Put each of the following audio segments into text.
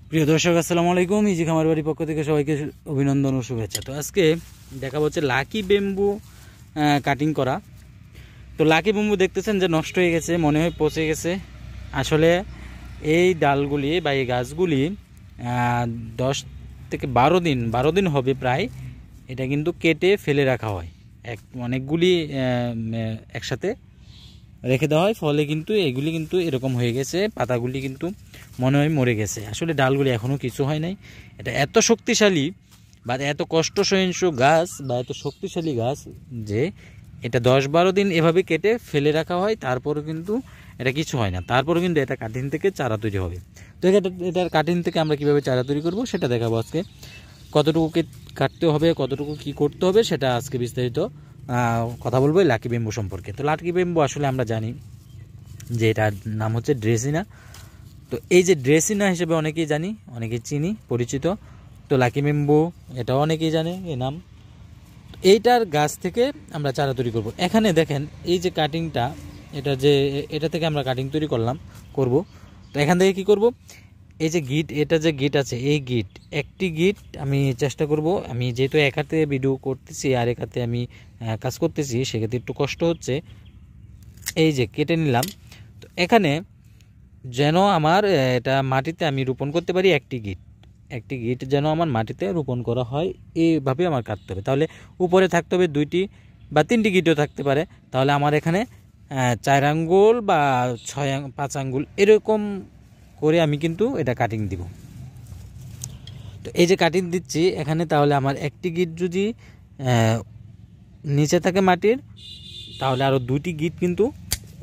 প্রিয় দর্শক, আসসালামু আলাইকুম। ইজি খামার বাড়ির পক্ষ থেকে সবাইকে অভিনন্দন ও শুভেচ্ছা। তো আজকে দেখা হচ্ছে লাকি বেম্বু কাটিং করা। তো লাকি বেম্বু দেখতেছেন যে নষ্ট হয়ে গেছে, মনে হয় পচে গেছে। আসলে এই ডালগুলি বা এই গাছগুলি 10 থেকে 12 দিন হবে প্রায়। এটা কিন্তু কেটে ফেলে রাখা হয়, অনেকগুলি একসাথে রেখে দেওয়া হয়, ফলে কিন্তু এগুলি কিন্তু এরকম হয়ে গেছে। পাতাগুলি কিন্তু মনে হয় মরে গেছে। আসলে ডালগুলি এখনও কিছু হয় নাই। এটা এত শক্তিশালী বা এত কষ্ট সহিংস গাছ বা এত শক্তিশালী গাছ যে এটা 10-12 দিন এভাবে কেটে ফেলে রাখা হয়, তারপরও কিন্তু এটা কিছু হয় না। তারপরও কিন্তু এটা কাটিং থেকে চারা তৈরি হবে। তো এটার কাটিং থেকে আমরা কীভাবে চারা তৈরি করব সেটা দেখাবো আজকে। কতটুকু কাটতে হবে, কতটুকু কি করতে হবে, সেটা আজকে বিস্তারিত কথা বলবো এই লাকি বেম্বু সম্পর্কে। তো লাকি বেম্বু আসলে আমরা জানি যে এটার নাম হচ্ছে ড্রেসিনা। তো এই যে ড্রেসিনা হিসেবে অনেকেই জানি, অনেকেই চিনি, পরিচিত। তো লাকি বেম্বু এটাও অনেকেই জানে এই নাম। এইটার গাছ থেকে আমরা চারা তৈরি করব। এখানে দেখেন এই যে কাটিংটা, এটা থেকে আমরা কাটিং তৈরি করব। তো এখান থেকে কি করব, এই যে গিট, এটা যে গিট আছে, এই একটি গিট আমি চেষ্টা করব। আমি যেহেতু এক হাতে ভিডিও করতেছি আর এক হাতে আমি কাজ করতেছি, সেক্ষেত্রে একটু কষ্ট হচ্ছে। এই যে কেটে নিলাম। তো এখানে যেন আমার এটা মাটিতে আমি রোপণ করতে পারি, একটি গিট যেন আমার মাটিতে রোপণ করা হয়, এইভাবে আমার কাটতে হবে। তাহলে উপরে থাকতে হবে 2টি বা 3টি গিটও থাকতে পারে। তাহলে আমার এখানে 4 আঙ্গুল বা 5 আঙ্গুল এরকম করে আমি কিন্তু এটা কাটিং দিব। তো এই যে কাটিং দিচ্ছি এখানে, তাহলে আমার একটি গিট যদি নিচে থাকে মাটির, তাহলে আরও 2টি গিট কিন্তু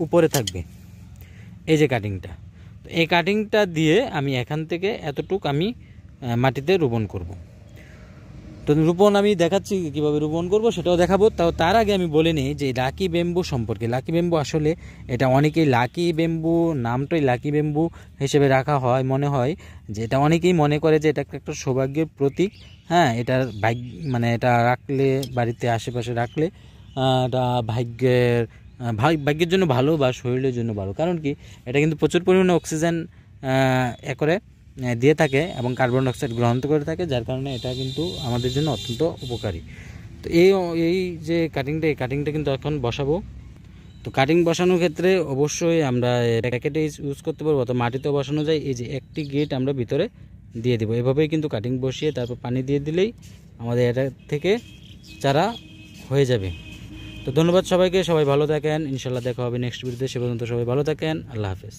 উপরে থাকবে। এই যে কাটিংটা, তো এই কাটিংটা দিয়ে আমি এখান থেকে এতটুক আমি মাটিতে রোপণ করব। তো রোপণ আমি দেখাচ্ছি, কীভাবে রোপণ করব সেটাও দেখাবো। তার আগে আমি বলে নিই যে লাকি বেম্বু সম্পর্কে। লাকি বেম্বু আসলে এটা অনেকেই লাকি বেম্বু নামটাই লাকি বেম্বু হিসেবে রাখা হয়, মনে হয় যে এটা অনেকেই মনে করে যে এটা একটা সৌভাগ্যের প্রতীক। হ্যাঁ, এটার মানে এটা রাখলে বাড়িতে আশেপাশে রাখলে এটা ভাগ্যের জন্য ভালো বা শরীরের জন্য ভালো। কারণ কি, এটা কিন্তু প্রচুর পরিমাণে অক্সিজেন করে দিয়ে থাকে এবং কার্বন ডাইঅক্সাইড গ্রহণ করে থাকে, যার কারণে এটা কিন্তু আমাদের জন্য অত্যন্ত উপকারী। তো এই যে এই কাটিংটা কিন্তু এখন বসাবো। তো কাটিং বসানোর ক্ষেত্রে অবশ্যই আমরা প্যাকেটে ইউজ করতে পারবো, তো মাটিতেও বসানো যায়। এই যে একটি গেট আমরা ভিতরে দিয়ে দেবো, এভাবেই কিন্তু কাটিং বসিয়ে তারপর পানি দিয়ে দিলেই আমাদের এটা থেকে চারা হয়ে যাবে। তো ধন্যবাদ সবাইকে, সবাই ভালো থাকেন। ইনশাল্লাহ দেখা হবে নেক্সট ভিডিওতে। সে পর্যন্ত সবাই ভালো থাকেন। আল্লাহ হাফেজ।